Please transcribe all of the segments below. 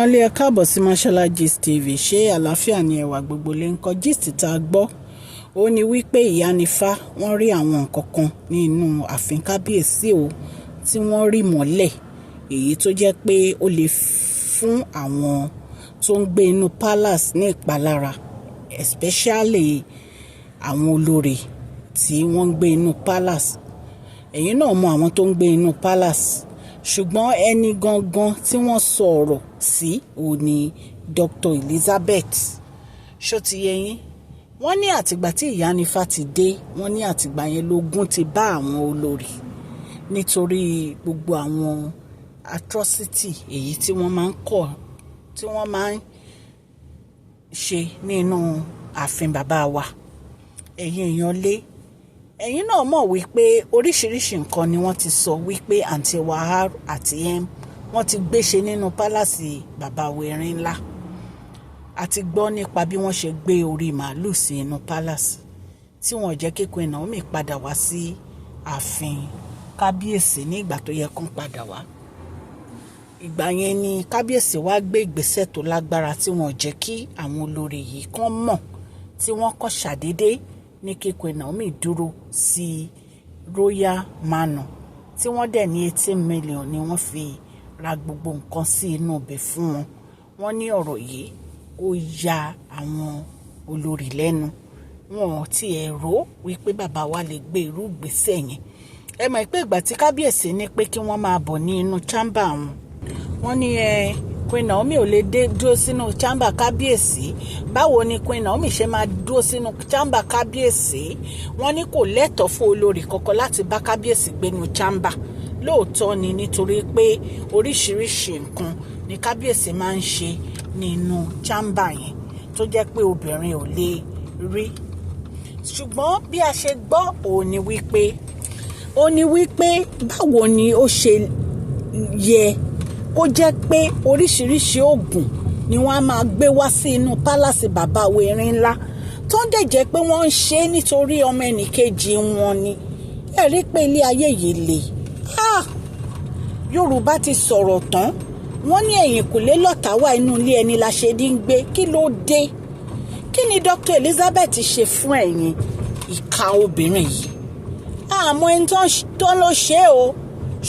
èèyàn lé ẹ káàbọ̀ sí Mashola Gist TV. Ṣé àlàáfíà ni ẹwà gbogbo lè ń kọ́? Gist tá a gbọ́ ó ní wípé ìyá Onifa wọ́n rí àwọn nǹkan kan nínú ààfin kábíyèsí o tí wọ́n rí mọ́lẹ̀, èyí tó jẹ́ pé ó lè fún àwọn tó ń gbé inú palace ní ìpalára, especially àwọn olórí tí wọ́n ń gbé inú palace. Ẹ̀yin náà mọ àwọn tó ń gbé inú palace, ṣùgbọ́n ẹni gangan tí wọ́n sọ ọ̀rọ̀ sí òun ni Dr. Elizabeth. Ṣó ti yé yín? Wọ́n ní àtìgbà tí ìyá Onifa ti dé, wọ́n ní àtìgbà yẹn lógún ti bá àwọn olórí nítorí gbogbo àwọn atrocity èyí tí wọ́n máa ń kọ̀, tí wọ́n máa ń ṣe nínú ààfin bàbá wa. Ẹ̀yin èèyàn lé, ẹ̀yin náà mọ̀ wípé oríṣiríṣi nǹkan ni wọ́n ti sọ wípé àǹtí Wahab àti wọ́n ti gbéṣe nínú pálásì bàbá wẹ̀rin ńlá. A ti gbọ́ nípa bí wọ́n ṣe gbé orí màálù sí inú pálásì tí wọ́n jẹ́ kí Queen Naomi padà wá sí ààfin kábíyèsí ní ìgbà tó yẹ kán padà wá. Ìgbà yẹn ni kábíyèsí wá gbé ìgbésẹ̀ tó lágbára tí wọ́n jẹ́ kí àwọn olórí yìí kán mọ̀, tí wọ́n kàn ṣàdédé ní kí Queen Naomi dúró sí Royal Manor tí wọ́n dẹ̀ ní 18 million ni wọ́n fi ra gbogbo nǹkan sí inú ibẹ̀ fún wọn. Wọ́n ní ọ̀rọ̀ yìí ó ya àwọn olórí lẹ́nu. Wọn ò tiẹ̀ rò wípé bàbá wa lè gbé irú ìgbésẹ̀ yẹn. Ẹ mọ̀ pé ìgbà tí kábíyèsí ní pé kí wọ́n máa bọ̀ ní inú chamber wọn, wọ́n ní Queen Naomi ò lè dúró sínú chamber kábíyèsí. Báwo ni Queen Naomi ṣe máa dúró sínú chamber kábíyèsí? Wọ́n ní kò lẹ́tọ̀ọ́ fún olórí kankan láti bá kábíyèsí gbénu chamber. Lóòótọ́ ni, nítorí pé oríṣiríṣi nǹkan ni kábíyèsí máa ń ṣe nínú chamber yẹn tó jẹ́ pé obìnrin ò lè rí. Ṣùgbọ́n bí a ṣe gbọ́ ó ní wípé báwo ni ó ṣe yẹ kó jẹ́ pé oríṣiríṣi oògùn ni wọ́n á máa gbé wá sí inú pálásì bàbá wẹ̀rin ńlá tó ń dẹ̀ jẹ́ pé wọ́n ń ṣe nítorí ọmọ ẹnìkejì wọn ni. Ẹ rí pé ilé ayé yìí le. Yorùbá ti sọ̀rọ̀ tán, wọ́n ní ẹ̀yìnkùlé lọ̀tá wà, inú ilé ẹni la ṣe ní gbé. Kí ló dé? Kí ni Dr. Elizabeth ṣe fún ẹ̀yin ìka obìnrin yìí? Àmọ́ ẹni tó ló ṣe o,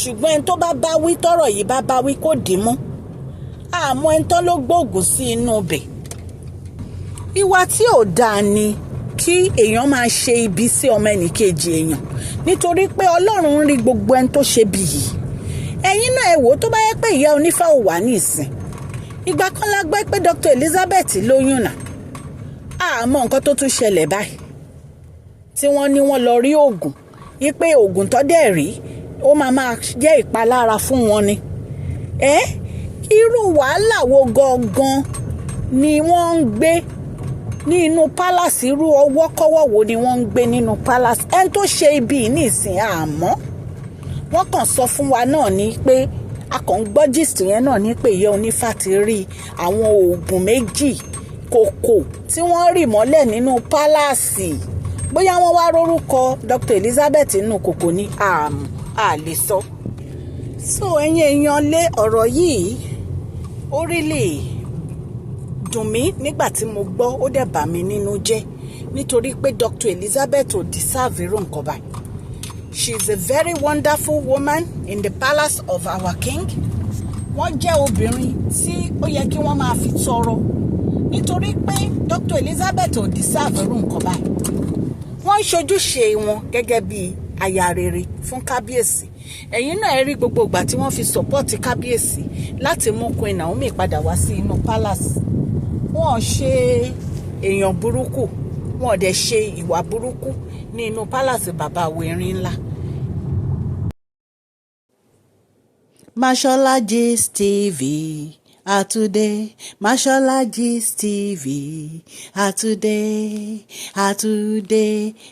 ṣùgbọ́n ẹni tó bá bá wí tọ́rọ̀ yìí bá wí kò dì mú. Àmọ́ ẹni tó ló gbóògùn sí inú ibẹ̀. Ìwà tí ò dáa ni kí èèyàn máa ṣe ibi sí ọmọ ẹnìkejì èèyàn, nítorí pé Ọlọ́run ń rí gbogbo ẹni tó ṣe bí yìí. Ẹ̀yin náà ẹ wò tó bá yẹ pé ìyá Onifa ò wà ní ìsìn. Ìgbà kan la gbọ́ pé Dr. Elizabeth lóyún náà. Àmọ́ nǹkan tó tún ṣẹlẹ̀ báyìí tí wọ́n ní wọ́n lọ rí oògùn, wípé oògùn tó dẹ̀ rí ó máa jẹ́ ìpalára fún wọn ni. Irú wàhálà wo gangan ni wọ́n ń gbé ní inú palace? Irú ọwọ́ kọ́wọ́ wo ni wọ́n ń gbé nínú palace? Ẹni tó ṣe ibi ní ìsìn àmọ́ wọ́n kàn sọ fún wa náà ni pé a kàn ń gbọ́ gist yẹn náà ní pé ìyá Onifa ti rí àwọn oògùn méjì kòkò tí wọ́n rì mọ́lẹ̀ nínú pálásì. Bóyá wọ́n wá rórúkọ Dr. Elizabeth nínú kòkò ní a lè sọ. So ẹ̀yin èèyàn lé, ọ̀rọ̀ yìí ó really dùn mí nígbà tí mo gbọ́, ó dẹ̀ bà mí nínú jẹ́, nítorí pé Dr. Elizabeth ò deserve irú nǹkan báyìí. She is a very wonderful woman in the palace of our king. Wọ́n jẹ́ obìnrin tí ó yẹ kí wọ́n máa fi tọrọ, nítorí pé Dr. Elizabeth ò deserve irú nǹkan báyìí. Wọ́n ń ṣojúṣe wọn gẹ́gẹ́ bí aya rere fún kábíyèsí. Ẹ̀yin náà ẹ rí gbogbo ìgbà tí wọ́n fi support kábíyèsí láti mú Queen Naomi padà wá sí inú palace. Wọ́n ṣe èèyàn burúkú, wọ́n dẹ̀ ṣe ìwà burúkú ní inú palace bàbá wẹ̀rin ńlá. Mashola Gist TV àtúndé, Mashola Gist TV àtúndé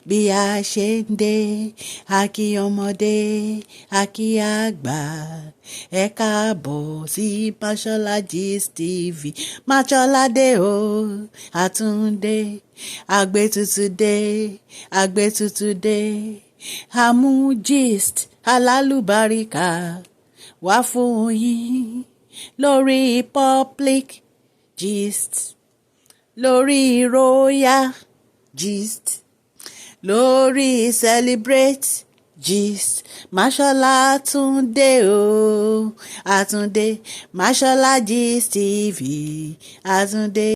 bí a ṣe ń dé, a kí ọmọdé, a kí àgbà. Ẹ káàbọ̀ sí Mashola Gist TV. Mashola dé o, àtúndé, àgbétutù dé, àmú gist alálùbáríkà wá fún yín. lórí public gist, lórí royal gist, lórí celebrate gist. Mashola Túndé o, Àtúndé, Mashola Gist TV, Àtúndé.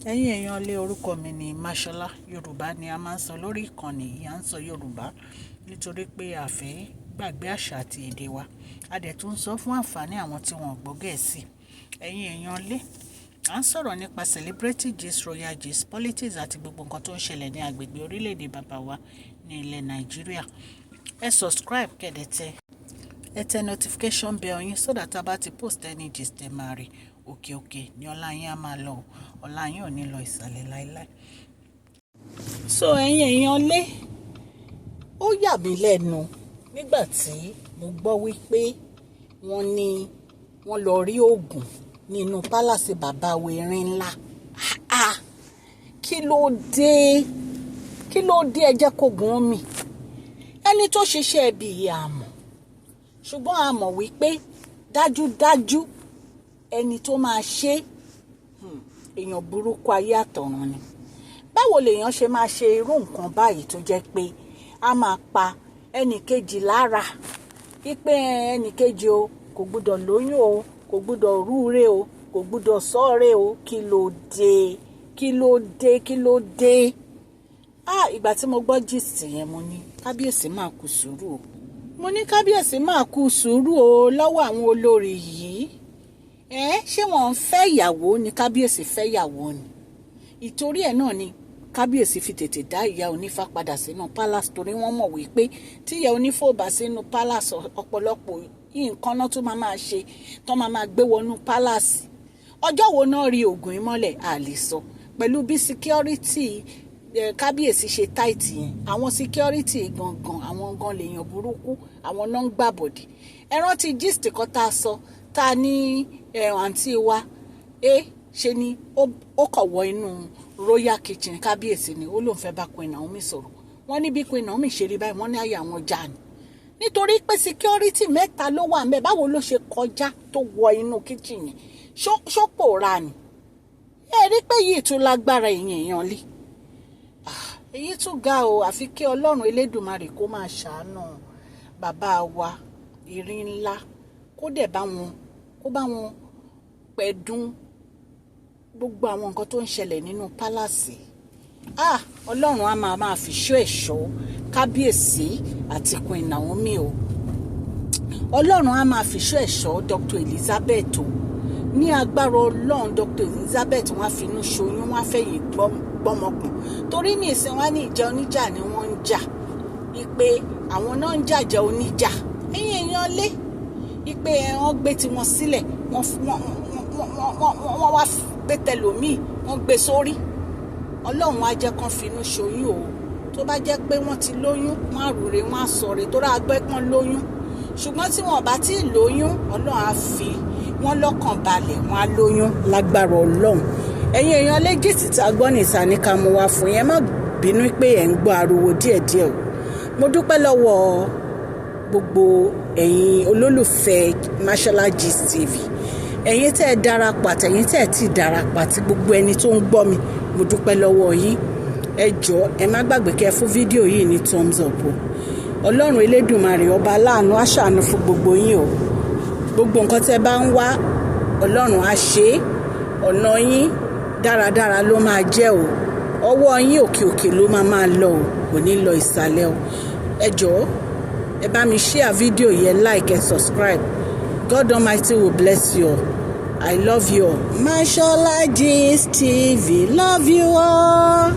Ẹ̀yin èèyàn lé, orúkọ mi ní Mashola. Yorùbá ni a máa ń sọ lórí ìkànnì yìí. À ń sọ Yorùbá nítorí pé a fẹ́ gbàgbé àṣà àti èdè wa. A dẹ̀ tún sọ fún àǹfààní àwọn tí wọ́n gbọ́ Gẹ̀ẹ́sì. Ẹ̀yin èèyàn lé, à ń sọ̀rọ̀ nípa celebrity gist, royal gist, politics àti gbogbo nǹkan tó ń ṣẹlẹ̀ ní agbègbè orílẹ̀-èdè bàbá wa ní ilẹ̀ Nàìjíríà. Ẹ subscribe kẹ́dẹ̀tẹ̀, ẹ tẹ notification bell yín so that a bá ti post any gist ẹ máa rí. Òkè òkè ni ọlá yín á máa lọ, ọlá yín ò ní lọ ìsàlẹ̀ láéláé. So ẹ̀yin èèyàn lé, ó yà mí lẹ́nu nígbà tí mo gbọ́ wípé wọ́n ní wọ́n lọ rí oògùn nínú pálásì bàbá wẹ̀rin ńlá. Kí ló dé ẹ jẹ́ kó gùn mí. Ẹni tó ṣiṣẹ́ ẹbí yìí a mọ̀, ṣùgbọ́n a mọ̀ wípé dájúdájú ẹni tó máa ṣe èèyàn burúkú ayé àtọ̀run ni. Báwo lèèyàn ṣe máa ṣe irú nǹkan báyìí tó jẹ́ pé a máa pa ẹnì kejì lára, wípé ẹnì kejì o kò gbúdọ̀ lóyún o, kò gbúdọ̀ rúure o, kò gbúdọ̀ sọ́ọ̀rẹ́ o. Kí ló dé. Ìgbà tí mo gbọ́ gist yẹn mo ní kábíyèsí máa kú sùúrù o. Lọ́wọ́ àwọn olórí yìí. Ṣé wọ́n ń fẹ́ ìyàwó ni kábíyèsí fẹ́ ìyàwó ni? Ìtorí ẹ̀ náà ni kábíyèsí fi tètè dá ìyá Onífá padà sínú palace, torí wọ́n mọ̀ wípé tí ìyá Onífá ò bá sínú palace, ọ̀pọ̀lọpọ̀ nǹkan náà tún máa ṣe tó máa gbé wọnú palace. Ọjọ́ wo náà rí oògùn ìmọ́lẹ̀ a lè sọ, pẹ̀lú bí security kábíyèsí ṣe tight yẹn. Àwọn security gangan, àwọn gan lèèyàn burúkú, àwọn náà ń gbàbọ̀dì. Ẹ rántí gist kan tá a sọ, tá a ní àǹtí wa ṣe ni ó kọ̀ wọ inú royal kitchen kábíyèsí ni ó lóun fẹ́ bá Queen Naomi sọ̀rọ̀. Wọ́n ní bí Queen Naomi ṣe rí báyìí, wọ́n ní àyà wọn já ni, nítorí pé security mẹ́ta ló wà ńbẹ̀. Báwo ló ṣe kọjá tó wọ inú kitchen yẹn? Ṣó pòórá ni? Ẹ rí pé yìí tún lágbára èèyàn lé. Èyí tún ga o. Àfi kí Ọlọ́run Elédùmarè kó máa ṣàánú bàbá wa Erin ńlá, kó dẹ̀ bá wọn pẹ̀dùn gbogbo àwọn nǹkan tó ń ṣẹlẹ̀ nínú pálásì. Ọlọ́run á máa fi ṣọ́ ẹ̀ṣọ́ kábíyèsí àti Queen Naomi o. Ọlọ́run á máa fi ṣọ́ ẹ̀ṣọ́ Dr. Elizabeth o. Ní agbára Ọlọ́run, Dr. Elizabeth wọ́n á finú ṣoyún, wọ́n á fẹ̀yìn gbọ́mọkùn. Torí ní ìsìn wá ní ìjà oníjà ni wọ́n ń jà, wípé àwọn náà ń jàjà oníjà. Ẹ̀yin èèyàn lé, wípé wọ́n gbé tiwọn sílẹ̀, wọ́n wá gbé tẹlòmíì, wọ́n gbé sórí. Ọlọ́run á jẹ́ kán finú ṣoyún o. Tó bá jẹ́ pé wọ́n ti lóyún, wọ́n á rúre, wọ́n á sọ̀rẹ́, tó rà gbẹ́ pọ́n lóyún. Ṣùgbọ́n tí wọ́n bá ti lóyún, Ọlọ́run á fi wọ́n lọ́kàn balẹ̀, wọ́n á lóyún lágbára Ọlọ́run. Ẹ̀yin èèyàn lé, gist tá a gbọ́ ní ìsàní ká mú wá fún yẹn. Má bínú pé ẹ̀ ń gbọ́ ariwo díẹ̀díẹ̀ o. Mo dúpẹ́ lọ́wọ́ gbogbo ẹ̀yin olólùfẹ́ Mashola Gist TV. Ẹ̀yin tẹ́ ẹ darapọ̀ àtẹ̀yin tẹ́ ẹ ti darapọ̀ àti gbogbo ẹni tó ń gbọ́ mi, mo dúpẹ́ lọ́wọ́ yín. Ẹ jọ̀ọ́ ẹ má gbàgbé kẹ́ fún fídíò yìí ní thumbs up o. Ọlọ́run Elédùmarè ọba aláàánú á ṣàánú fún gbogbo yín o. Gbogbo nǹkan tẹ́ bá ń wá, Ọlọ́run á ṣe é. Ọ̀nà yín dáradára ló máa jẹ́ o. Ọwọ́ yín òkè òkè ló máa lọ o, kò ní lọ ìsàlẹ̀ o. Ẹ jọ̀ọ́ ẹ bá mi share fídíò yẹn, like and subscribe. God Almighty will bless you all. I love you all. Mashola Gist TV, love you all.